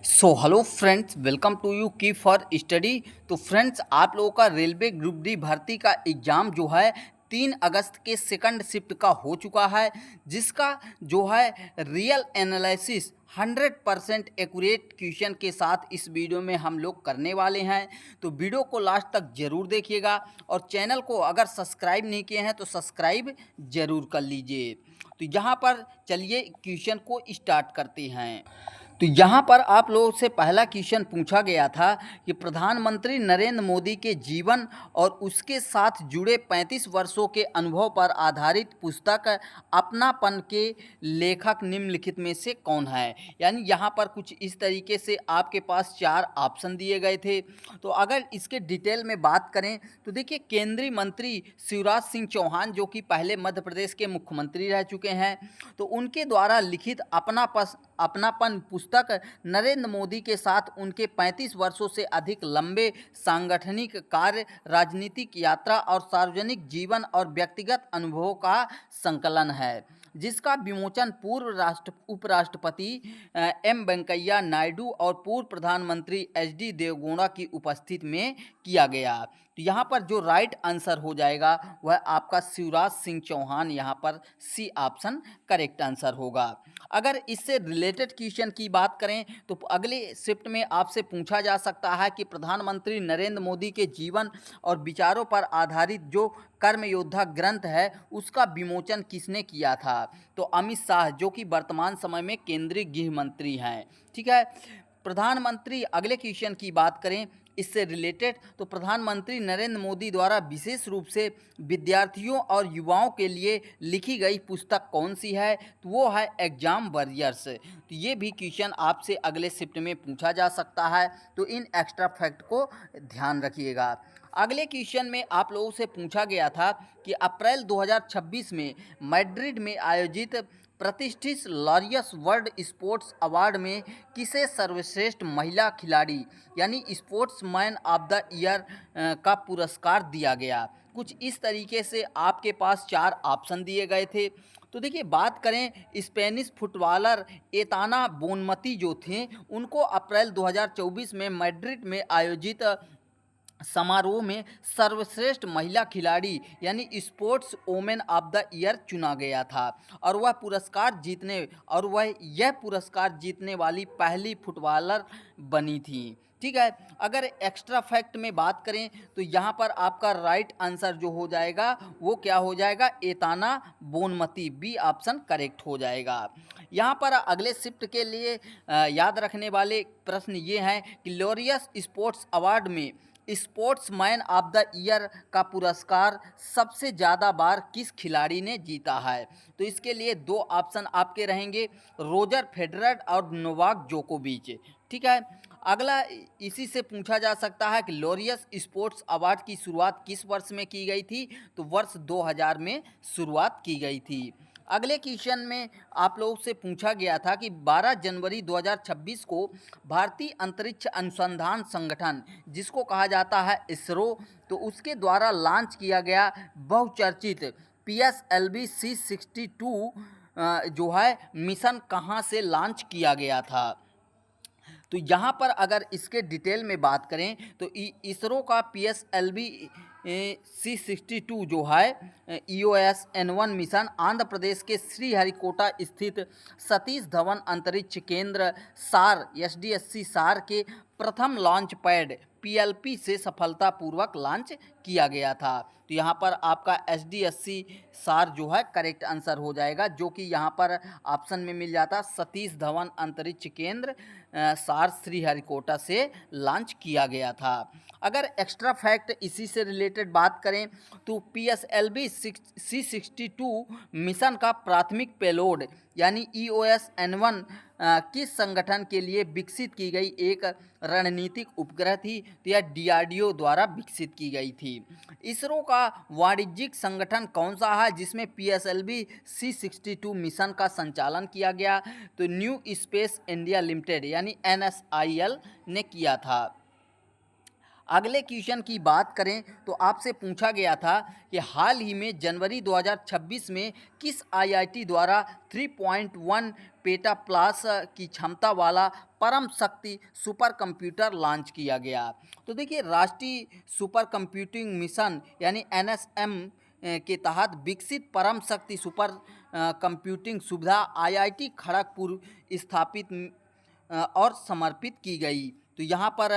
So hello friends, welcome to यू की for study. तो फ्रेंड्स, आप लोगों का रेलवे ग्रुप डी भर्ती का एग्ज़ाम जो है 3 अगस्त के सेकंड शिफ्ट का हो चुका है, जिसका जो है रियल एनालिसिस 100% एक्यूरेट क्वेश्चन के साथ इस वीडियो में हम लोग करने वाले हैं। तो वीडियो को लास्ट तक ज़रूर देखिएगा और चैनल को अगर सब्सक्राइब नहीं किए हैं तो सब्सक्राइब ज़रूर कर लीजिए। तो यहाँ पर चलिए क्वेश्चन को स्टार्ट करते हैं। तो यहाँ पर आप लोगों से पहला क्वेश्चन पूछा गया था कि प्रधानमंत्री नरेंद्र मोदी के जीवन और उसके साथ जुड़े 35 वर्षों के अनुभव पर आधारित पुस्तक अपनापन के लेखक निम्नलिखित में से कौन है। यानी यहाँ पर कुछ इस तरीके से आपके पास 4 ऑप्शन दिए गए थे। तो अगर इसके डिटेल में बात करें तो देखिए, केंद्रीय मंत्री शिवराज सिंह चौहान जो कि पहले मध्य प्रदेश के मुख्यमंत्री रह चुके हैं, तो उनके द्वारा लिखित अपनापन पुस्तक नरेंद्र मोदी के साथ उनके 35 वर्षों से अधिक लंबे सांगठनिक कार्य, राजनीतिक यात्रा और सार्वजनिक जीवन और व्यक्तिगत अनुभवों का संकलन है, जिसका विमोचन पूर्व उपराष्ट्रपति एम वेंकैया नायडू और पूर्व प्रधानमंत्री एच डी देवगौड़ा की उपस्थिति में किया गया। तो यहाँ पर जो राइट आंसर हो जाएगा वह आपका शिवराज सिंह चौहान, यहाँ पर सी ऑप्शन करेक्ट आंसर होगा। अगर इससे रिलेटेड क्वेश्चन की बात करें तो अगले शिफ्ट में आपसे पूछा जा सकता है कि प्रधानमंत्री नरेंद्र मोदी के जीवन और विचारों पर आधारित जो कर्म योद्धा ग्रंथ है उसका विमोचन किसने किया था। तो अमित शाह, जो कि वर्तमान समय में केंद्रीय गृह मंत्री हैं। ठीक है। प्रधानमंत्री, अगले क्वेश्चन की बात करें इससे रिलेटेड, तो प्रधानमंत्री नरेंद्र मोदी द्वारा विशेष रूप से विद्यार्थियों और युवाओं के लिए लिखी गई पुस्तक कौन सी है। तो वो है एग्जाम वॉरियर्स। तो ये भी क्वेश्चन आपसे अगले शिफ्ट में पूछा जा सकता है, तो इन एक्स्ट्रा फैक्ट को ध्यान रखिएगा। अगले क्वेश्चन में आप लोगों से पूछा गया था कि अप्रैल 2026 में मैड्रिड में आयोजित प्रतिष्ठित लॉरियस वर्ल्ड स्पोर्ट्स अवार्ड में किसे सर्वश्रेष्ठ महिला खिलाड़ी यानी स्पोर्ट्समैन ऑफ द ईयर का पुरस्कार दिया गया। कुछ इस तरीके से आपके पास 4 ऑप्शन दिए गए थे। तो देखिए, बात करें स्पेनिश फुटबॉलर एताना बोनमती जो थे, उनको अप्रैल 2024 में मैड्रिड में आयोजित समारोह में सर्वश्रेष्ठ महिला खिलाड़ी यानी sports women of the year चुना गया था और यह पुरस्कार जीतने वाली पहली फुटबॉलर बनी थी। ठीक है। अगर एक्स्ट्रा फैक्ट में बात करें तो यहाँ पर आपका राइट आंसर जो हो जाएगा वो क्या हो जाएगा, Aitana Bonmati, B option correct हो जाएगा। यहाँ पर अगले शिफ्ट के लिए याद रखने वाले प्रश्न ये हैं कि लॉरियस स्पोर्ट्स अवार्ड में स्पोर्ट्समैन ऑफ द ईयर का पुरस्कार सबसे ज़्यादा बार किस खिलाड़ी ने जीता है। तो इसके लिए 2 ऑप्शन आपके रहेंगे, रोजर फेडरर और नोवाक जोकोविच। ठीक है। अगला इसी से पूछा जा सकता है कि लॉरियस स्पोर्ट्स अवार्ड की शुरुआत किस वर्ष में की गई थी। तो वर्ष 2000 में शुरुआत की गई थी। अगले क्वेश्चन में आप लोगों से पूछा गया था कि 12 जनवरी 2026 को भारतीय अंतरिक्ष अनुसंधान संगठन, जिसको कहा जाता है इसरो, तो उसके द्वारा लॉन्च किया गया बहुचर्चित PSLV C62 जो है मिशन कहाँ से लॉन्च किया गया था। तो यहाँ पर अगर इसके डिटेल में बात करें तो इसरो का PSLV C62 जो है EOS-N1 मिशन आंध्र प्रदेश के श्रीहरिकोटा स्थित सतीश धवन अंतरिक्ष केंद्र सार SDSC सार के प्रथम लॉन्च पैड PLP से सफलतापूर्वक लॉन्च किया गया था। तो यहाँ पर आपका SDSC सार जो है करेक्ट आंसर हो जाएगा, जो कि यहाँ पर ऑप्शन में मिल जाता सतीश धवन अंतरिक्ष केंद्र सार श्रीहरिकोटा से लॉन्च किया गया था। अगर एक्स्ट्रा फैक्ट इसी से रिलेटेड बात करें तो PSLV C62 मिशन का प्राथमिक पेलोड यानी EOS-N1 किस संगठन के लिए विकसित की गई एक रणनीतिक उपग्रह थी। तो यह DRDO द्वारा विकसित की गई थी। इसरो का वाणिज्यिक संगठन कौन सा है जिसमें PSLV C62 मिशन का संचालन किया गया। तो न्यू स्पेस इंडिया लिमिटेड यानी NSIL ने किया था। अगले क्वेश्चन की बात करें तो आपसे पूछा गया था कि हाल ही में जनवरी 2026 में किस IIT द्वारा 3.1 पेटा प्लस की क्षमता वाला परम शक्ति सुपर कंप्यूटर लॉन्च किया गया। तो देखिए, राष्ट्रीय सुपर कंप्यूटिंग मिशन यानी NSM के तहत विकसित परम शक्ति सुपर कंप्यूटिंग सुविधा IIT खड़गपुर स्थापित और समर्पित की गई। तो यहाँ पर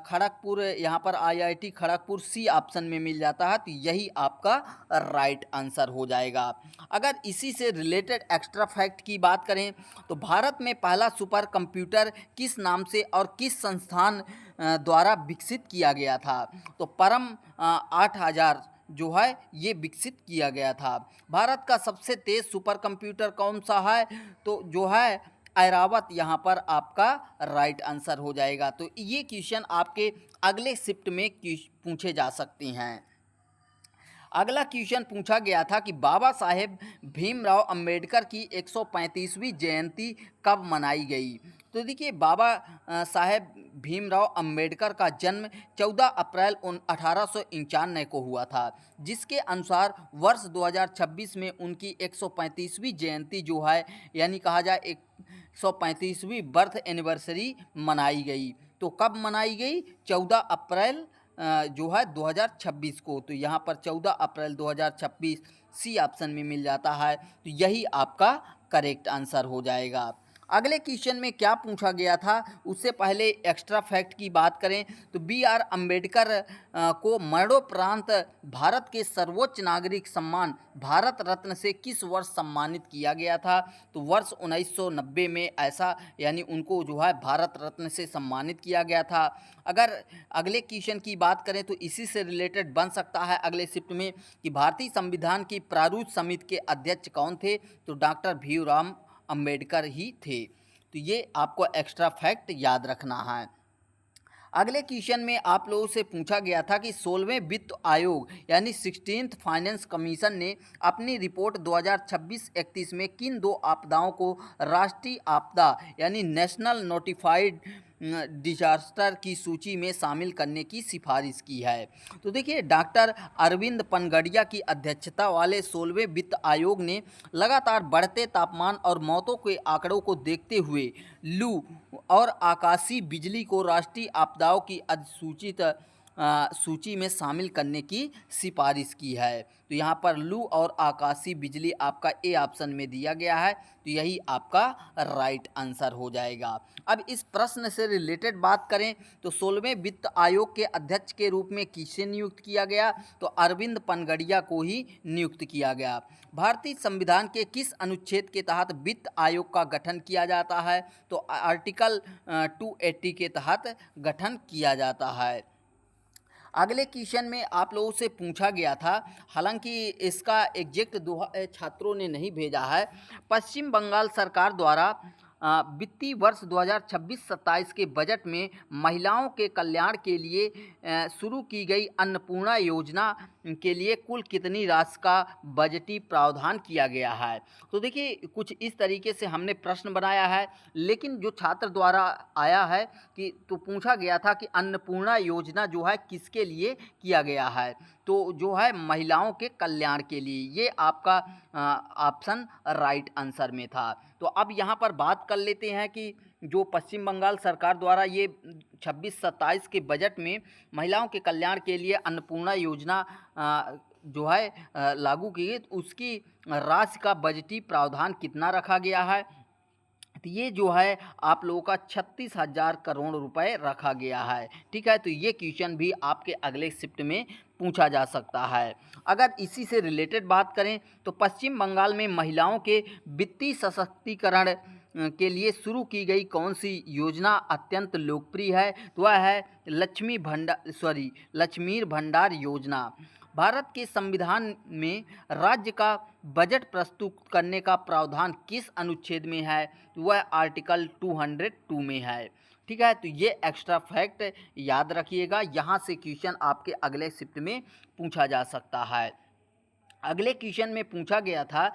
खड़गपुर, यहाँ पर IIT खड़गपुर सी ऑप्शन में मिल जाता है, तो यही आपका राइट आंसर हो जाएगा। अगर इसी से रिलेटेड एक्स्ट्रा फैक्ट की बात करें तो भारत में पहला सुपर कंप्यूटर किस नाम से और किस संस्थान द्वारा विकसित किया गया था? तो परम 8000 जो है ये विकसित किया गया था। भारत का सबसे तेज सुपर कंप्यूटर कौन सा है? तो जो है ऐरावत यहाँ पर आपका राइट आंसर हो जाएगा। तो ये क्वेश्चन आपके अगले शिफ्ट में पूछे जा सकते हैं। अगला क्वेश्चन पूछा गया था कि बाबा साहेब भीमराव अंबेडकर की 135वीं जयंती कब मनाई गई? तो देखिए, बाबा साहेब भीमराव अंबेडकर का जन्म 14 अप्रैल 1891 को हुआ था, जिसके अनुसार वर्ष 2026 में उनकी 135वीं जयंती जो है, यानी कहा जाए 135वीं बर्थ एनिवर्सरी मनाई गई। तो कब मनाई गई? 14 अप्रैल जो है 2026 को। तो यहाँ पर 14 अप्रैल 2026 सी ऑप्शन में मिल जाता है, तो यही आपका करेक्ट आंसर हो जाएगा। अगले क्वेश्चन में क्या पूछा गया था, उससे पहले एक्स्ट्रा फैक्ट की बात करें तो BR अम्बेडकर को मरणोपरांत भारत के सर्वोच्च नागरिक सम्मान भारत रत्न से किस वर्ष सम्मानित किया गया था? तो वर्ष 1990 में ऐसा, यानी उनको जो है भारत रत्न से सम्मानित किया गया था। अगर अगले क्वेश्चन की बात करें तो इसी से रिलेटेड बन सकता है अगले शिफ्ट में कि भारतीय संविधान की प्रारूप समिति के अध्यक्ष कौन थे? तो डॉक्टर भीमराव अंबेडकर ही थे। तो ये आपको एक्स्ट्रा फैक्ट याद रखना है। अगले क्वेश्चन में आप लोगों से पूछा गया था कि 16वें वित्त आयोग यानी 16th फाइनेंस कमीशन ने अपनी रिपोर्ट 2026-31 में किन दो आपदाओं को राष्ट्रीय आपदा यानी नेशनल नोटिफाइड डिजास्टर की सूची में शामिल करने की सिफारिश की है? तो देखिए, डॉक्टर अरविंद पनगड़िया की अध्यक्षता वाले 16वें वित्त आयोग ने लगातार बढ़ते तापमान और मौतों के आंकड़ों को देखते हुए लू और आकाशीय बिजली को राष्ट्रीय आपदाओं की अधिसूचित सूची में शामिल करने की सिफारिश की है। तो यहाँ पर लू और आकाशीय बिजली आपका ए ऑप्शन में दिया गया है, तो यही आपका राइट आंसर हो जाएगा। अब इस प्रश्न से रिलेटेड बात करें तो 16वें वित्त आयोग के अध्यक्ष के रूप में किसे नियुक्त किया गया? तो अरविंद पनगड़िया को ही नियुक्त किया गया। भारतीय संविधान के किस अनुच्छेद के तहत वित्त आयोग का गठन किया जाता है? तो आर्टिकल 280 के तहत गठन किया जाता है। अगले क्वेश्चन में आप लोगों से पूछा गया था, हालांकि इसका एग्जैक्ट छात्रों ने नहीं भेजा है। पश्चिम बंगाल सरकार द्वारा वित्तीय वर्ष 2026-27 के बजट में महिलाओं के कल्याण के लिए शुरू की गई अन्नपूर्णा योजना के लिए कुल कितनी राशि का बजटीय प्रावधान किया गया है? तो देखिए, कुछ इस तरीके से हमने प्रश्न बनाया है, लेकिन जो छात्र द्वारा आया है कि तो पूछा गया था कि अन्नपूर्णा योजना जो है किसके लिए किया गया है? तो जो है महिलाओं के कल्याण के लिए, ये आपका ऑप्शन राइट आंसर में था। तो अब यहाँ पर बात कर लेते हैं कि जो पश्चिम बंगाल सरकार द्वारा ये 26-27 के बजट में महिलाओं के कल्याण के लिए अन्नपूर्णा योजना जो है लागू की गई, तो उसकी राशि का बजटीय प्रावधान कितना रखा गया है? तो ये जो है आप लोगों का 36,000 करोड़ रुपए रखा गया है। ठीक है, तो ये क्वेश्चन भी आपके अगले शिफ्ट में पूछा जा सकता है। अगर इसी से रिलेटेड बात करें तो पश्चिम बंगाल में महिलाओं के वित्तीय सशक्तिकरण के लिए शुरू की गई कौन सी योजना अत्यंत लोकप्रिय है? तो वह है लक्ष्मीर भंडार योजना। भारत के संविधान में राज्य का बजट प्रस्तुत करने का प्रावधान किस अनुच्छेद में है? तो वह आर्टिकल 202 में है। ठीक है, तो ये एक्स्ट्रा फैक्ट याद रखिएगा, यहाँ से क्वेश्चन आपके अगले शिफ्ट में पूछा जा सकता है। अगले क्वेश्चन में पूछा गया था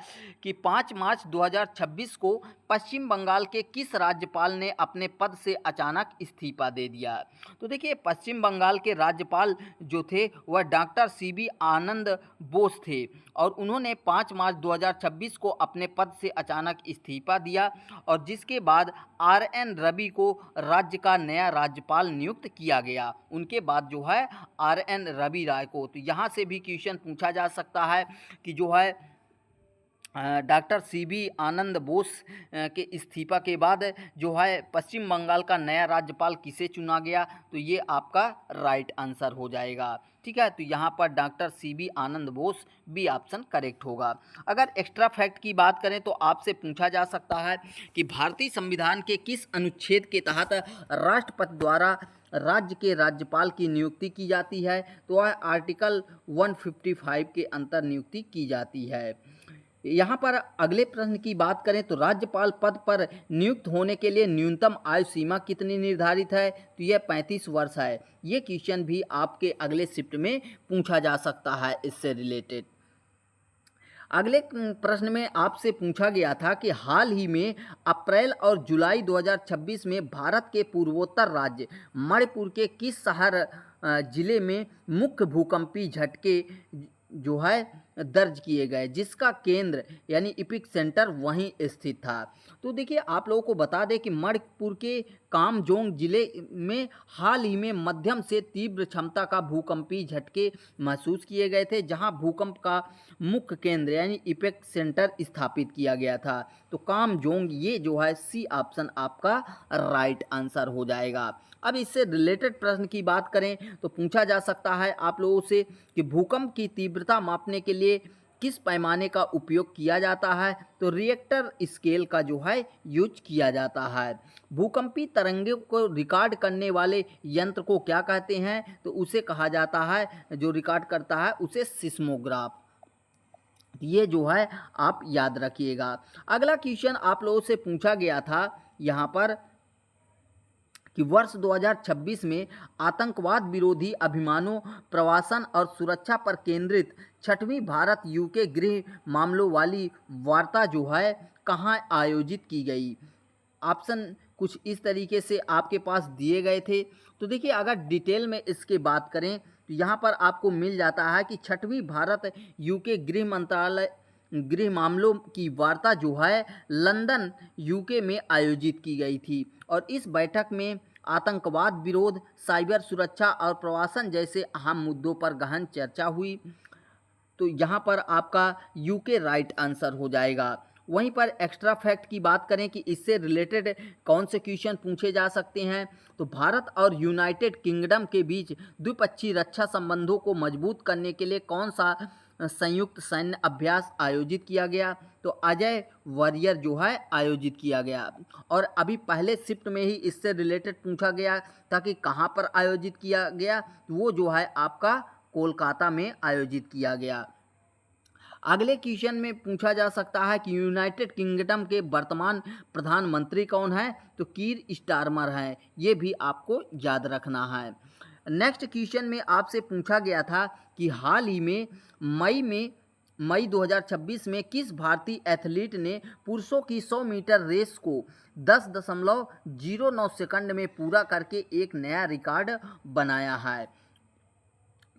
कि 5 मार्च 2026 को पश्चिम बंगाल के किस राज्यपाल ने अपने पद से अचानक इस्तीफा दे दिया। तो देखिए, पश्चिम बंगाल के राज्यपाल जो थे वह डॉक्टर सीबी आनंद बोस थे और उन्होंने 5 मार्च 2026 को अपने पद से अचानक इस्तीफा दिया और जिसके बाद आरएन रवि को राज्य का नया राज्यपाल नियुक्त किया गया। उनके बाद जो है आरएन रवि राय को। तो यहाँ से भी क्वेश्चन पूछा जा सकता है कि जो है डॉक्टर सीबी आनंद बोस के इस्तीफा के बाद जो है पश्चिम बंगाल का नया राज्यपाल किसे चुना गया। तो ये आपका राइट आंसर हो जाएगा। ठीक है, तो यहाँ पर डॉक्टर सीबी आनंद बोस बी ऑप्शन करेक्ट होगा। अगर एक्स्ट्रा फैक्ट की बात करें तो आपसे पूछा जा सकता है कि भारतीय संविधान के किस अनुच्छेद के तहत राष्ट्रपति द्वारा राज्य के राज्यपाल की नियुक्ति की जाती है। तो वह आर्टिकल 155 के अंतर नियुक्ति की जाती है। यहाँ पर अगले प्रश्न की बात करें तो राज्यपाल पद पर नियुक्त होने के लिए न्यूनतम आयु सीमा कितनी निर्धारित है। तो यह 35 वर्ष है। ये क्वेश्चन भी आपके अगले शिफ्ट में पूछा जा सकता है इससे रिलेटेड। अगले प्रश्न में आपसे पूछा गया था कि हाल ही में अप्रैल और जुलाई 2026 में भारत के पूर्वोत्तर राज्य मणिपुर के किस शहर जिले में मुख्य भूकंपीय झटके जो है दर्ज किए गए, जिसका केंद्र यानी इपिक सेंटर वहीं स्थित था। तो देखिए, आप लोगों को बता दें कि मणिपुर के कामजोंग जिले में हाल ही में मध्यम से तीव्र क्षमता का भूकंपीय झटके महसूस किए गए थे, जहां भूकंप का मुख्य केंद्र यानी इपिक सेंटर स्थापित किया गया था। तो कामजोंग ये जो है सी ऑप्शन आपका राइट आंसर हो जाएगा। अब इससे रिलेटेड प्रश्न की बात करें तो पूछा जा सकता है आप लोगों से कि भूकंप की तीव्रता मापने के लिए किस पैमाने का उपयोग किया जाता है। तो रिएक्टर स्केल का जो है यूज किया जाता है। भूकंपी तरंगों को रिकॉर्ड करने वाले यंत्र को क्या कहते हैं। तो उसे कहा जाता है, जो रिकॉर्ड करता है उसे सिस्मोग्राफ। ये जो है आप याद रखिएगा। अगला क्वेश्चन आप लोगों से पूछा गया था यहाँ पर कि वर्ष 2026 में आतंकवाद विरोधी अभियानों, प्रवासन और सुरक्षा पर केंद्रित 6वीं भारत यूके गृह मामलों वाली वार्ता जो है कहाँ आयोजित की गई। ऑप्शन कुछ इस तरीके से आपके पास दिए गए थे। तो देखिए, अगर डिटेल में इसके बात करें तो यहाँ पर आपको मिल जाता है कि 6वीं भारत यूके गृह मामलों की वार्ता जो है लंदन यूके में आयोजित की गई थी और इस बैठक में आतंकवाद विरोध, साइबर सुरक्षा और प्रवासन जैसे अहम मुद्दों पर गहन चर्चा हुई। तो यहाँ पर आपका यूके राइट आंसर हो जाएगा। वहीं पर एक्स्ट्रा फैक्ट की बात करें कि इससे रिलेटेड कौन से क्वेश्चन पूछे जा सकते हैं। तो भारत और यूनाइटेड किंगडम के बीच द्विपक्षीय रक्षा संबंधों को मजबूत करने के लिए कौन सा संयुक्त सैन्य अभ्यास आयोजित किया गया। तो अजय वॉरियर जो है आयोजित किया गया। और अभी पहले शिफ्ट में ही इससे रिलेटेड पूछा गया था कि कहाँ पर आयोजित किया गया। वो जो है आपका कोलकाता में आयोजित किया गया। अगले क्वेश्चन में पूछा जा सकता है कि यूनाइटेड किंगडम के वर्तमान प्रधानमंत्री कौन है। तो कीर स्टारमर हैं। ये भी आपको याद रखना है। नेक्स्ट क्वेश्चन में आपसे पूछा गया था कि हाल ही में मई 2026 में किस भारतीय एथलीट ने पुरुषों की 100 मीटर रेस को 10.09 सेकंड में पूरा करके एक नया रिकॉर्ड बनाया है।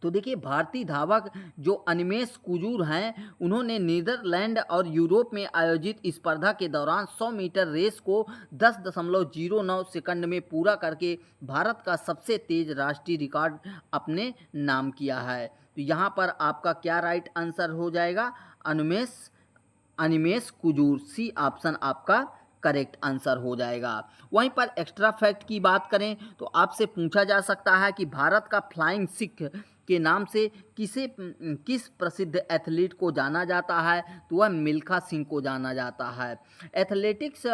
तो देखिए, भारतीय धावक जो अनिमेश कुजूर हैं, उन्होंने नीदरलैंड और यूरोप में आयोजित स्पर्धा के दौरान 100 मीटर रेस को 10.09 सेकंड में पूरा करके भारत का सबसे तेज राष्ट्रीय रिकॉर्ड अपने नाम किया है। तो यहाँ पर आपका क्या राइट आंसर हो जाएगा। अनिमेश कुजूर, सी ऑप्शन आपका करेक्ट आंसर हो जाएगा। वहीं पर एक्स्ट्रा फैक्ट की बात करें तो आपसे पूछा जा सकता है कि भारत का फ्लाइंग सिख के नाम से किस प्रसिद्ध एथलीट को जाना जाता है। तो वह मिल्खा सिंह को जाना जाता है। एथलेटिक्स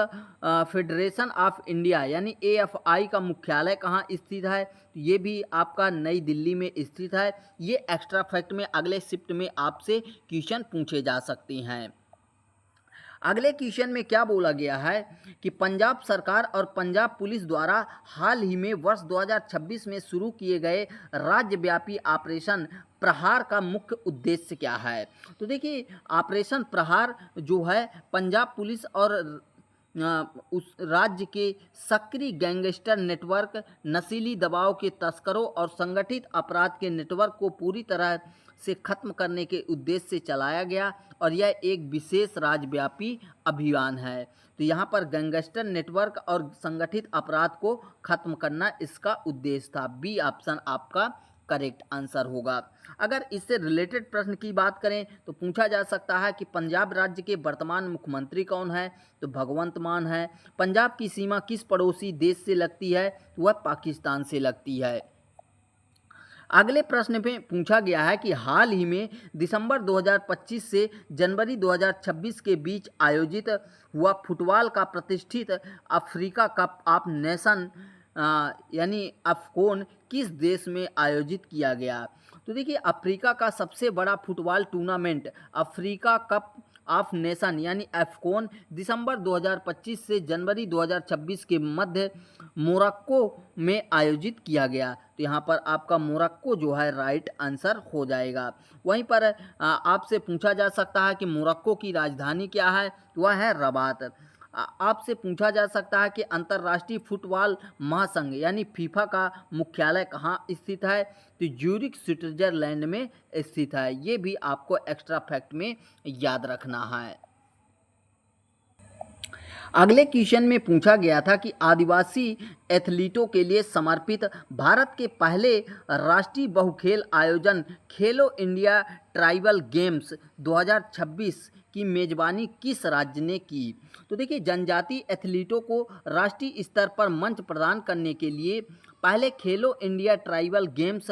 फेडरेशन ऑफ इंडिया यानी AFI का मुख्यालय कहाँ स्थित है। तो ये भी आपका नई दिल्ली में स्थित है। ये एक्स्ट्रा फैक्ट में अगले शिफ्ट में आपसे क्वेश्चन पूछे जा सकते हैं। अगले क्वेश्चन में क्या बोला गया है कि पंजाब सरकार और पंजाब पुलिस द्वारा हाल ही में वर्ष 2026 में शुरू किए गए राज्यव्यापी ऑपरेशन प्रहार का मुख्य उद्देश्य क्या है। तो देखिए ऑपरेशन प्रहार जो है पंजाब पुलिस और उस राज्य के सक्रिय गैंगस्टर नेटवर्क, नशीली दवाओं के तस्करों और संगठित अपराध के नेटवर्क को पूरी तरह से खत्म करने के उद्देश्य से चलाया गया और यह एक विशेष राज्यव्यापी अभियान है। तो यहाँ पर गैंगस्टर नेटवर्क और संगठित अपराध को खत्म करना इसका उद्देश्य था। बी ऑप्शन आपका करेक्ट आंसर होगा। अगर इससे रिलेटेड प्रश्न की बात करें तो पूछा जा सकता है कि पंजाब राज्य के वर्तमान मुख्यमंत्री कौन है, तो भगवंत मान है। पंजाब की सीमा किस पड़ोसी देश से लगती है, तो वह पाकिस्तान से लगती है। अगले प्रश्न में पूछा गया है कि हाल ही में दिसंबर 2025 से जनवरी 2026 के बीच आयोजित हुआ फुटबॉल का प्रतिष्ठित अफ्रीका कप ऑफ नेशन यानी अफकॉन किस देश में आयोजित किया गया। तो देखिए अफ्रीका का सबसे बड़ा football tournament Africa cup of nation यानी अफकॉन दिसंबर 2025 से जनवरी 2026 के मध्य मोरक्को में आयोजित किया गया। तो यहाँ पर आपका मोरक्को जो है राइट आंसर हो जाएगा। वहीं पर आपसे पूछा जा सकता है कि मोरक्को की राजधानी क्या है, वह है रबात। आपसे पूछा जा सकता है कि अंतर्राष्ट्रीय फुटबॉल महासंघ यानी फीफा का मुख्यालय कहाँ स्थित है, तो ज्यूरिख स्विट्जरलैंड में स्थित है। ये भी आपको एक्स्ट्रा फैक्ट में याद रखना है। अगले क्वेश्चन में पूछा गया था कि आदिवासी एथलीटों के लिए समर्पित भारत के पहले राष्ट्रीय बहुखेल आयोजन खेलो इंडिया ट्राइबल गेम्स 2026 की मेजबानी किस राज्य ने की। तो देखिए जनजातीय एथलीटों को राष्ट्रीय स्तर पर मंच प्रदान करने के लिए पहले खेलो इंडिया ट्राइबल गेम्स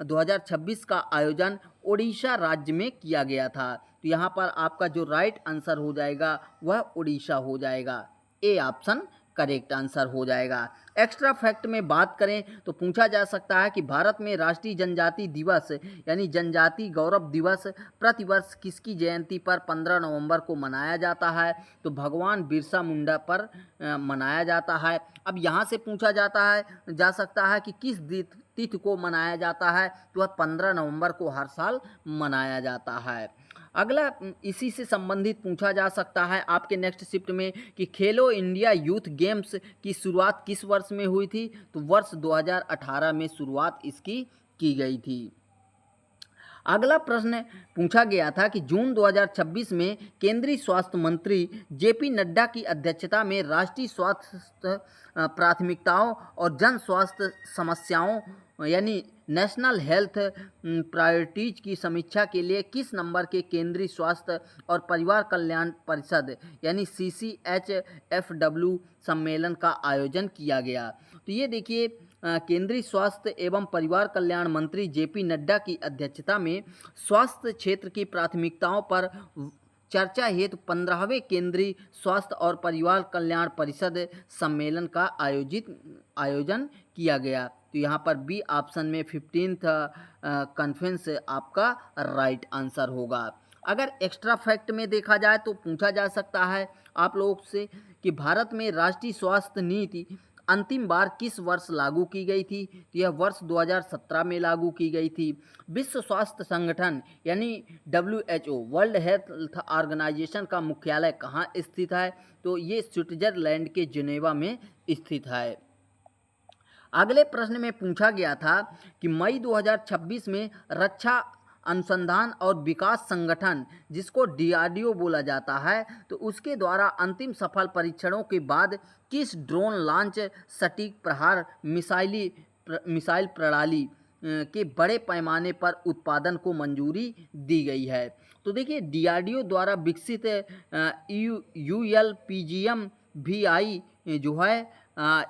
2026 का आयोजन ओडिशा राज्य में किया गया था। तो यहाँ पर आपका जो राइट आंसर हो जाएगा वह उड़ीसा हो जाएगा। ए ऑप्शन करेक्ट आंसर हो जाएगा। एक्स्ट्रा फैक्ट में बात करें तो पूछा जा सकता है कि भारत में राष्ट्रीय जनजाति दिवस यानी जनजाति गौरव दिवस प्रतिवर्ष किसकी जयंती पर 15 नवंबर को मनाया जाता है, तो भगवान बिरसा मुंडा पर मनाया जाता है। अब यहाँ से पूछा जा सकता है कि किस तिथि को मनाया जाता है, तो वह 15 नवंबर को हर साल मनाया जाता है। अगला इसी से संबंधित पूछा जा सकता है आपके नेक्स्ट शिफ्ट में कि खेलो इंडिया यूथ गेम्स की शुरुआत किस वर्ष में हुई थी, तो वर्ष 2018 में शुरुआत इसकी की गई थी। अगला प्रश्न पूछा गया था कि जून 2026 में केंद्रीय स्वास्थ्य मंत्री जेपी नड्डा की अध्यक्षता में राष्ट्रीय स्वास्थ्य प्राथमिकताओं और जन स्वास्थ्य समस्याओं यानी नेशनल हेल्थ प्रायोरिटीज की समीक्षा के लिए किस नंबर के केंद्रीय स्वास्थ्य और परिवार कल्याण परिषद यानी CCHFW सम्मेलन का आयोजन किया गया। तो ये देखिए केंद्रीय स्वास्थ्य एवं परिवार कल्याण मंत्री जेपी नड्डा की अध्यक्षता में स्वास्थ्य क्षेत्र की प्राथमिकताओं पर चर्चा हेतु 15वें केंद्रीय स्वास्थ्य और परिवार कल्याण परिषद सम्मेलन का आयोजन किया गया। तो यहाँ पर बी ऑप्शन में 15th कॉन्फ्रेंस आपका राइट आंसर होगा। अगर एक्स्ट्रा फैक्ट में देखा जाए तो पूछा जा सकता है आप लोगों से कि भारत में राष्ट्रीय स्वास्थ्य नीति अंतिम बार किस वर्ष लागू की गई थी, तो यह वर्ष 2017 में लागू की गई थी। विश्व स्वास्थ्य संगठन यानी WHO वर्ल्ड हेल्थ ऑर्गेनाइजेशन का मुख्यालय कहाँ स्थित है, तो ये स्विट्जरलैंड के जिनेवा में स्थित है। अगले प्रश्न में पूछा गया था कि मई 2026 में रक्षा अनुसंधान और विकास संगठन जिसको DRDO बोला जाता है, तो उसके द्वारा अंतिम सफल परीक्षणों के बाद किस ड्रोन लॉन्च सटीक प्रहार मिसाइल प्रणाली के बड़े पैमाने पर उत्पादन को मंजूरी दी गई है। तो देखिए DRDO द्वारा विकसित ULPGM VI जो है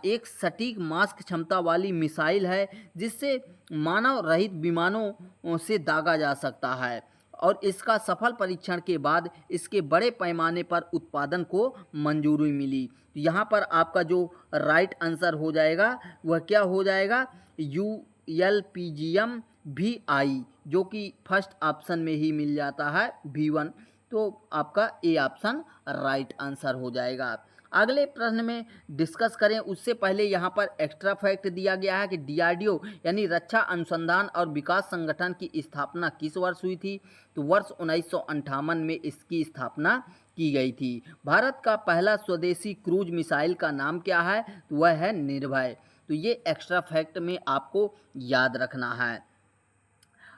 एक सटीक मास्क क्षमता वाली मिसाइल है जिससे मानव रहित विमानों से दागा जा सकता है और इसका सफल परीक्षण के बाद इसके बड़े पैमाने पर उत्पादन को मंजूरी मिली। तो यहाँ पर आपका जो राइट आंसर हो जाएगा वह क्या हो जाएगा, ULPGM VI जो कि फर्स्ट ऑप्शन में ही मिल जाता है V1। तो आपका ए ऑप्शन राइट आंसर हो जाएगा। अगले प्रश्न में डिस्कस करें उससे पहले यहाँ पर एक्स्ट्रा फैक्ट दिया गया है कि डीआरडीओ यानी रक्षा अनुसंधान और विकास संगठन की स्थापना किस वर्ष हुई थी। तो वर्ष 1958 में इसकी स्थापना की गई थी। भारत का पहला स्वदेशी क्रूज मिसाइल का नाम क्या है। तो वह है निर्भय। तो ये एक्स्ट्रा फैक्ट में आपको याद रखना है।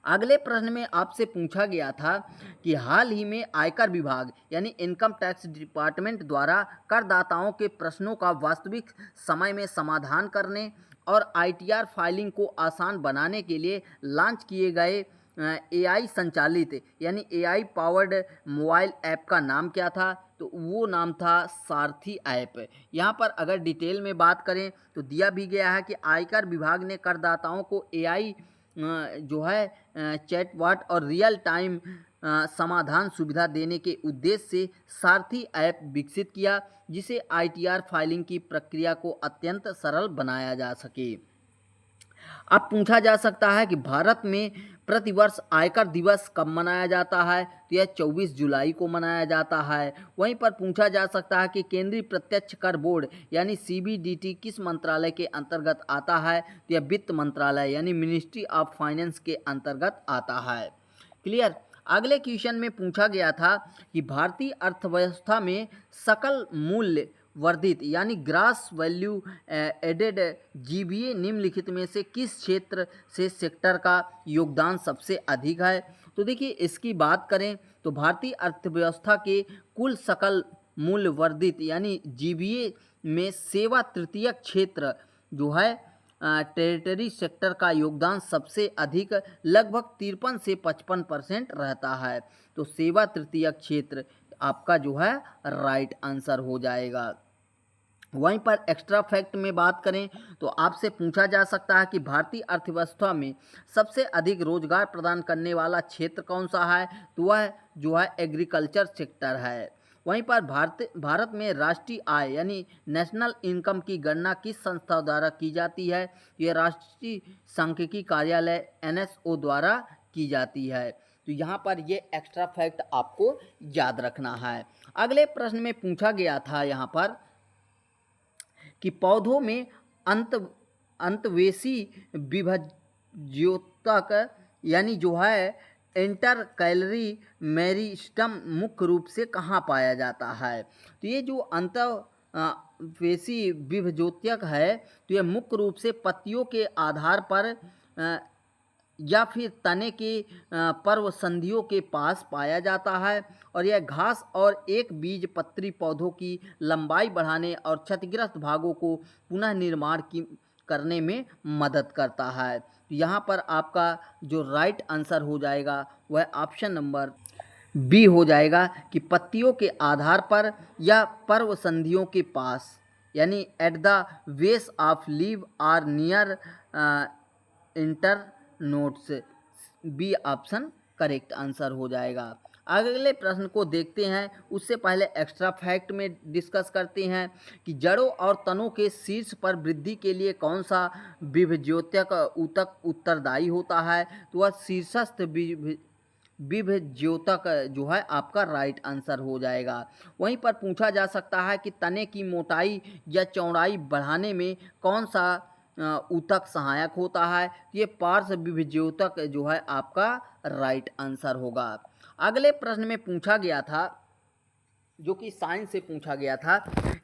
अगले प्रश्न में आपसे पूछा गया था कि हाल ही में आयकर विभाग यानी इनकम टैक्स डिपार्टमेंट द्वारा करदाताओं के प्रश्नों का वास्तविक समय में समाधान करने और आईटीआर फाइलिंग को आसान बनाने के लिए लॉन्च किए गए एआई संचालित यानी एआई पावर्ड मोबाइल ऐप का नाम क्या था। तो वो नाम था सारथी ऐप। यहाँ पर अगर डिटेल में बात करें तो दिया भी गया है कि आयकर विभाग ने करदाताओं को एआई जो है चैटबॉट और रियल टाइम समाधान सुविधा देने के उद्देश्य से सारथी ऐप विकसित किया, जिसे आईटीआर फाइलिंग की प्रक्रिया को अत्यंत सरल बनाया जा सके। अब पूछा जा सकता है कि भारत में प्रतिवर्ष आयकर दिवस कब मनाया जाता है। तो यह 24 जुलाई को मनाया जाता है। वहीं पर पूछा जा सकता है कि केंद्रीय प्रत्यक्ष कर बोर्ड यानी सीबीडीटी किस मंत्रालय के अंतर्गत आता है। तो यह वित्त मंत्रालय यानी मिनिस्ट्री ऑफ फाइनेंस के अंतर्गत आता है। क्लियर। अगले क्वेश्चन में पूछा गया था कि भारतीय अर्थव्यवस्था में सकल मूल्य वर्धित यानी ग्रास वैल्यू एडेड जीबीए निम्नलिखित में से किस क्षेत्र से सेक्टर का योगदान सबसे अधिक है। तो देखिए इसकी बात करें तो भारतीय अर्थव्यवस्था के कुल सकल मूल्य वर्धित यानी जीबीए में सेवा तृतीयक क्षेत्र जो है टेरिटरी सेक्टर का योगदान सबसे अधिक लगभग 53 से 55% रहता है। तो सेवा तृतीयक क्षेत्र आपका जो है राइट आंसर हो जाएगा। वहीं पर एक्स्ट्रा फैक्ट में बात करें तो आपसे पूछा जा सकता है कि भारतीय अर्थव्यवस्था में सबसे अधिक रोजगार प्रदान करने वाला क्षेत्र कौन सा है। तो वह जो है एग्रीकल्चर सेक्टर है। वहीं पर भारत में राष्ट्रीय आय यानी नेशनल इनकम की गणना किस संस्था द्वारा की जाती है। ये राष्ट्रीय सांख्यिकी कार्यालय NSO द्वारा की जाती है। तो यहाँ पर ये एक्स्ट्रा फैक्ट आपको याद रखना है। अगले प्रश्न में पूछा गया था यहाँ पर कि पौधों में अंतवेशी विभज्योतक यानी जो है इंटर कैलरी मेरिस्टम मुख्य रूप से कहाँ पाया जाता है। तो ये जो अंतवेशी विभज्योतक है तो ये मुख्य रूप से पत्तियों के आधार पर या फिर तने के पर्व संधियों के पास पाया जाता है और यह घास और एक बीज पत्री पौधों की लंबाई बढ़ाने और क्षतिग्रस्त भागों को पुनः निर्माण करने में मदद करता है। तो यहाँ पर आपका जो राइट आंसर हो जाएगा वह ऑप्शन नंबर बी हो जाएगा कि पत्तियों के आधार पर या पर्व संधियों के पास यानी at the base of leave or near internodes. B option correct answer हो जाएगा। अगले प्रश्न को देखते हैं उससे पहले एक्स्ट्रा फैक्ट में डिस्कस करते हैं कि जड़ों और तनों के शीर्ष पर वृद्धि के लिए कौन सा विभज्योतक ऊतक उत्तरदायी होता है। तो वह शीर्षस्थ विभज्योतक जो है आपका राइट आंसर हो जाएगा। वहीं पर पूछा जा सकता है कि तने की मोटाई या चौड़ाई बढ़ाने में कौन सा ऊतक सहायक होता है। ये पार्श्व विभज्योतक जो है आपका राइट आंसर होगा। अगले प्रश्न में पूछा गया था जो कि साइंस से पूछा गया था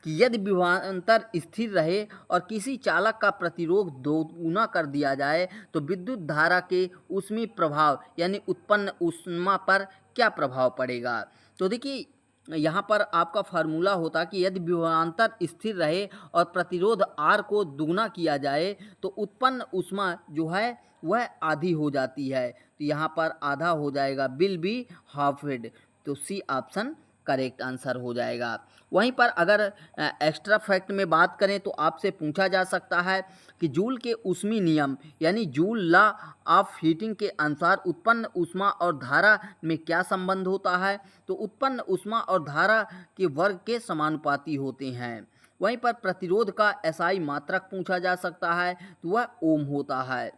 कि यदि विभवांतर स्थिर रहे और किसी चालक का प्रतिरोध दोगुना कर दिया जाए तो विद्युत धारा के ऊष्मीय प्रभाव यानी उत्पन्न ऊष्मा पर क्या प्रभाव पड़ेगा। तो देखिए यहाँ पर आपका फार्मूला होता कि यदि विभवांतर स्थिर रहे और प्रतिरोध R को दुगना किया जाए तो उत्पन्न ऊष्मा जो है वह आधी हो जाती है। तो यहाँ पर आधा हो जाएगा, विल बी हाफेड। तो सी ऑप्शन करेक्ट आंसर हो जाएगा। वहीं पर अगर एक्स्ट्रा फैक्ट में बात करें तो आपसे पूछा जा सकता है कि जूल के ऊष्मीय नियम यानी जूल लॉ ऑफ हीटिंग के अनुसार उत्पन्न ऊष्मा और धारा में क्या संबंध होता है। तो उत्पन्न ऊष्मा और धारा के वर्ग के समानुपाती होते हैं। वहीं पर प्रतिरोध का SI मात्रक पूछा जा सकता है तो वह ओम होता है।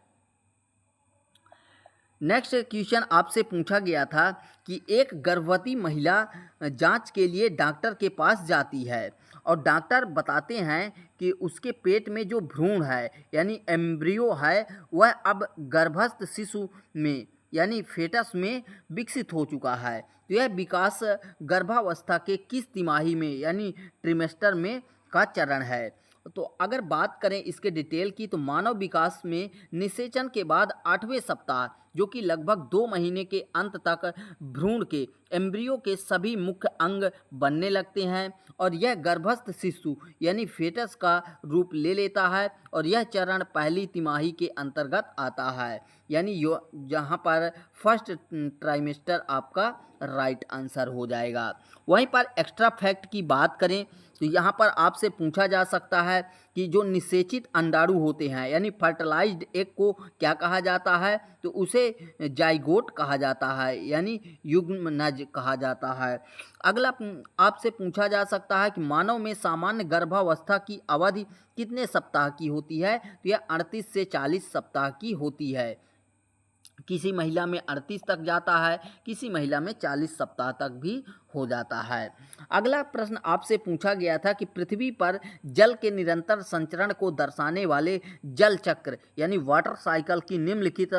नेक्स्ट क्वेश्चन आपसे पूछा गया था कि एक गर्भवती महिला जांच के लिए डॉक्टर के पास जाती है और डॉक्टर बताते हैं कि उसके पेट में जो भ्रूण है यानी एम्ब्रियो है वह अब गर्भस्थ शिशु में यानी फेटस में विकसित हो चुका है। तो यह विकास गर्भावस्था के किस तिमाही में यानी ट्रिमेस्टर में का चरण है। तो अगर बात करें इसके डिटेल की तो मानव विकास में निषेचन के बाद 8वें सप्ताह जो कि लगभग 2 महीने के अंत तक भ्रूण के एम्ब्रियो के सभी मुख्य अंग बनने लगते हैं और यह गर्भस्थ शिशु यानी फेटस का रूप ले लेता है और यह चरण पहली तिमाही के अंतर्गत आता है यानी जहाँ पर फर्स्ट ट्राइमेस्टर आपका राइट आंसर हो जाएगा। वहीं पर एक्स्ट्रा फैक्ट की बात करें तो यहाँ पर आपसे पूछा जा सकता है कि जो निषेचित अंडाणु होते हैं यानी फर्टिलाइज्ड एग को क्या कहा जाता है, तो उसे जाइगोट कहा जाता है यानी युग्मनज कहा जाता है। अगला आपसे पूछा जा सकता है कि मानव में सामान्य गर्भावस्था की अवधि कितने सप्ताह की होती है, तो यह 38 से 40 सप्ताह की होती है। किसी महिला में 38 तक जाता है, किसी महिला में 40 सप्ताह तक भी हो जाता है। अगला प्रश्न आपसे पूछा गया था कि पृथ्वी पर जल के निरंतर संचरण को दर्शाने वाले जल चक्र यानी वाटर साइकिल की निम्नलिखित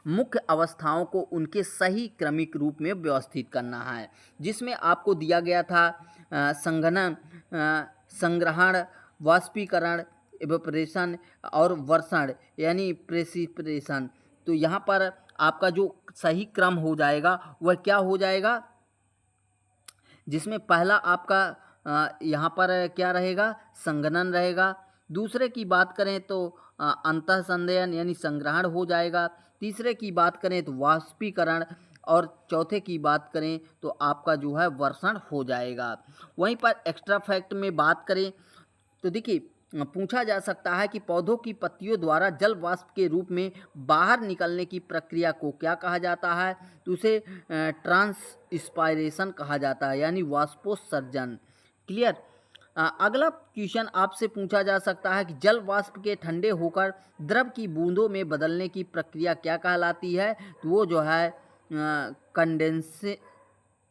मुख्य अवस्थाओं को उनके सही क्रमिक रूप में व्यवस्थित करना है, जिसमें आपको दिया गया था संघनन, संग्रहण, वाष्पीकरण, इवेपोरेशन और वर्षण यानी प्रेसिपिटेशन। तो यहाँ पर आपका जो सही क्रम हो जाएगा वह क्या हो जाएगा, जिसमें पहला आपका यहाँ पर क्या रहेगा, संघनन रहेगा। दूसरे की बात करें तो अंतःसंदयन यानी संग्रहण हो जाएगा। तीसरे की बात करें तो वाष्पीकरण और चौथे की बात करें तो आपका जो है वर्षण हो जाएगा। वहीं पर एक्स्ट्रा फैक्ट में बात करें तो देखिए पूछा जा सकता है कि पौधों की पत्तियों द्वारा जल वाष्प के रूप में बाहर निकलने की प्रक्रिया को क्या कहा जाता है, तो उसे ट्रांसस्पायरेशन कहा जाता है यानी वाष्पोत्सर्जन। क्लियर। अगला क्वेश्चन आपसे पूछा जा सकता है कि जल वाष्प के ठंडे होकर द्रव की बूंदों में बदलने की प्रक्रिया क्या कहलाती है, तो वो जो है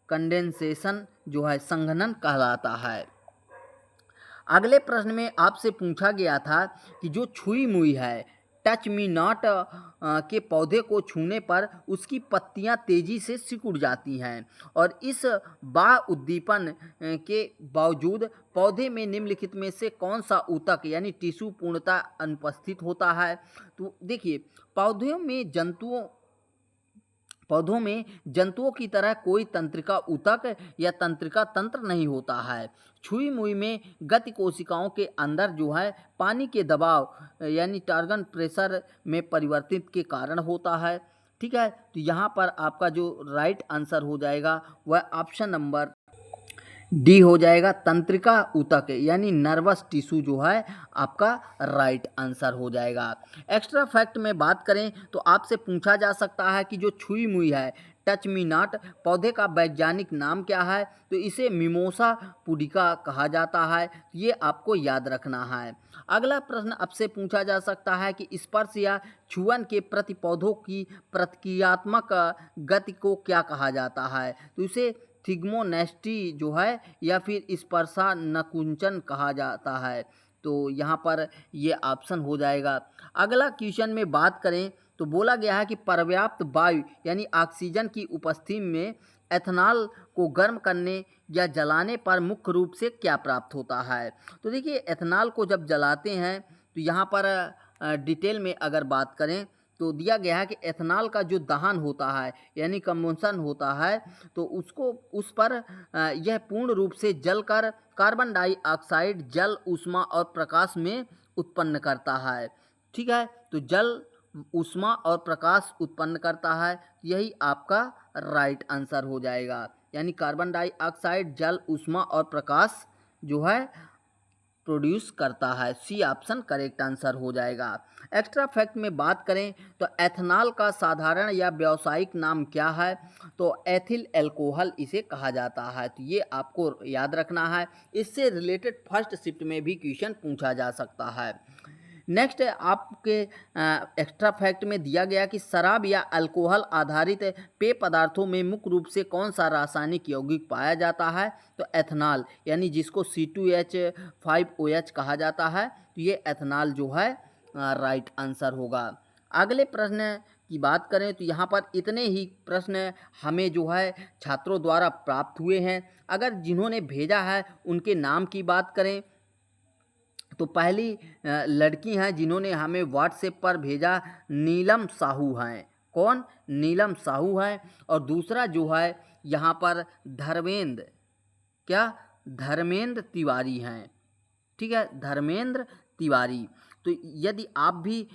कंडेंसेशन जो है संघनन कहलाता है। अगले प्रश्न में आपसे पूछा गया था कि जो छुई मुई है टच मी नॉट के पौधे को छूने पर उसकी पत्तियां तेजी से सिकुड़ जाती हैं और इस बाह्य उद्दीपन के बावजूद पौधे में निम्नलिखित में से कौन सा ऊतक यानी टिश्यू पूर्णतः अनुपस्थित होता है। तो देखिए पौधों में जंतुओं की तरह कोई तंत्रिका ऊतक या तंत्रिका तंत्र नहीं होता है। छुई मुई में गति कोशिकाओं के अंदर जो है पानी के दबाव यानी टारगन प्रेशर में परिवर्तित के कारण होता है। ठीक है, तो यहाँ पर आपका जो राइट आंसर हो जाएगा वह ऑप्शन नंबर डी हो जाएगा, तंत्रिका ऊतक यानी नर्वस टिश्यू जो है आपका राइट आंसर हो जाएगा। एक्स्ट्रा फैक्ट में बात करें तो आपसे पूछा जा सकता है कि जो छुई मुई है टच मी नॉट पौधे का वैज्ञानिक नाम क्या है, तो इसे मिमोसा पुडिका कहा जाता है, ये आपको याद रखना है। अगला प्रश्न आपसे पूछा जा सकता है कि स्पर्श या छुअन के प्रति पौधों की प्रतिक्रियात्मक गति को क्या कहा जाता है, तो इसे थिग्मोनेस्टी जो है या फिर स्पर्शा नकुंचन कहा जाता है। तो यहाँ पर ये ऑप्शन हो जाएगा। अगला क्वेश्चन में बात करें तो बोला गया है कि पर्याप्त वायु यानी ऑक्सीजन की उपस्थिति में एथनॉल को गर्म करने या जलाने पर मुख्य रूप से क्या प्राप्त होता है। तो देखिए एथनॉल को जब जलाते हैं तो यहाँ पर डिटेल में अगर बात करें तो दिया गया है कि एथनॉल का जो दहन होता है यानी कंबंशन होता है तो उस पर यह पूर्ण रूप से जलकर कार्बन डाइऑक्साइड जल ऊष्मा और प्रकाश में उत्पन्न करता है। ठीक है, तो जल ऊष्मा और प्रकाश उत्पन्न करता है, यही आपका राइट आंसर हो जाएगा यानी कार्बन डाइऑक्साइड जल ऊष्मा और प्रकाश जो है प्रोड्यूस करता है। सी ऑप्शन करेक्ट आंसर हो जाएगा। एक्स्ट्रा फैक्ट में बात करें तो एथनॉल का साधारण या व्यावसायिक नाम क्या है, तो एथिल एल्कोहल इसे कहा जाता है, तो ये आपको याद रखना है। इससे रिलेटेड फर्स्ट शिफ्ट में भी क्वेश्चन पूछा जा सकता है। नेक्स्ट आपके एक्स्ट्रा फैक्ट में दिया गया कि शराब या अल्कोहल आधारित पेय पदार्थों में मुख्य रूप से कौन सा रासायनिक यौगिक पाया जाता है, तो एथनॉल, यानी जिसको C2H5OH कहा जाता है, तो ये एथनॉल जो है राइट आंसर होगा। अगले प्रश्न की बात करें तो यहाँ पर इतने ही प्रश्न हमें जो है छात्रों द्वारा प्राप्त हुए हैं। अगर जिन्होंने भेजा है उनके नाम की बात करें तो पहली लड़की हैं जिन्होंने हमें व्हाट्सएप पर भेजा, नीलम साहू हैं। कौन? नीलम साहू हैं। और दूसरा जो है यहाँ पर धर्मेंद्र, क्या? धर्मेंद्र तिवारी हैं। ठीक है, धर्मेंद्र तिवारी। तो यदि आप भी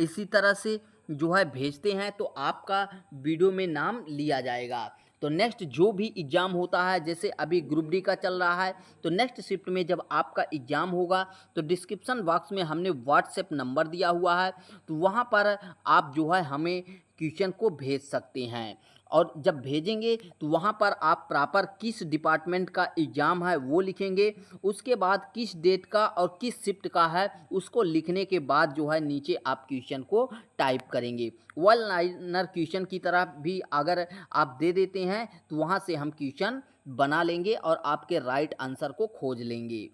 इसी तरह से जो है भेजते हैं तो आपका वीडियो में नाम लिया जाएगा। तो नेक्स्ट जो भी एग्ज़ाम होता है, जैसे अभी ग्रुप डी का चल रहा है, तो नेक्स्ट शिफ्ट में जब आपका एग्ज़ाम होगा तो डिस्क्रिप्शन बॉक्स में हमने व्हाट्सएप नंबर दिया हुआ है, तो वहाँ पर आप जो है हमें क्वेश्चन को भेज सकते हैं। और जब भेजेंगे तो वहाँ पर आप प्रॉपर किस डिपार्टमेंट का एग्ज़ाम है वो लिखेंगे, उसके बाद किस डेट का और किस शिफ्ट का है उसको लिखने के बाद जो है नीचे आप क्वेश्चन को टाइप करेंगे। वन लाइनर क्वेश्चन की तरह भी अगर आप दे देते हैं तो वहाँ से हम क्वेश्चन बना लेंगे और आपके राइट आंसर को खोज लेंगे।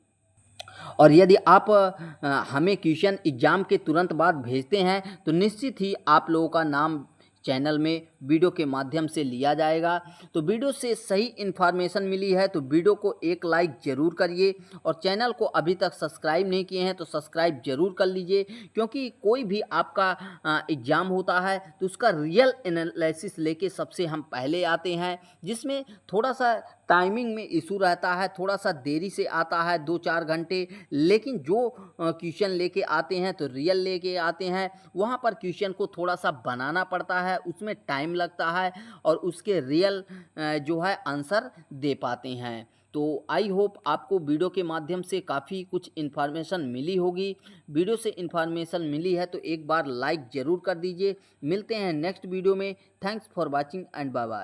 और यदि आप हमें क्वेश्चन एग्ज़ाम के तुरंत बाद भेजते हैं तो निश्चित ही आप लोगों का नाम चैनल में वीडियो के माध्यम से लिया जाएगा। तो वीडियो से सही इन्फॉर्मेशन मिली है तो वीडियो को एक लाइक ज़रूर करिए, और चैनल को अभी तक सब्सक्राइब नहीं किए हैं तो सब्सक्राइब ज़रूर कर लीजिए, क्योंकि कोई भी आपका एग्ज़ाम होता है तो उसका रियल एनालिसिस लेके सबसे हम पहले आते हैं, जिसमें थोड़ा सा टाइमिंग में इशू रहता है, थोड़ा सा देरी से आता है 2-4 घंटे, लेकिन जो क्वेश्चन लेके आते हैं तो रियल लेके आते हैं। वहाँ पर क्वेश्चन को थोड़ा सा बनाना पड़ता है, उसमें टाइम लगता है और उसके रियल जो है आंसर दे पाते हैं। तो आई होप आपको वीडियो के माध्यम से काफ़ी कुछ इन्फॉर्मेशन मिली होगी। वीडियो से इन्फॉर्मेशन मिली है तो एक बार लाइक ज़रूर कर दीजिए। मिलते हैं नेक्स्ट वीडियो में। Thanks for watching and bye bye.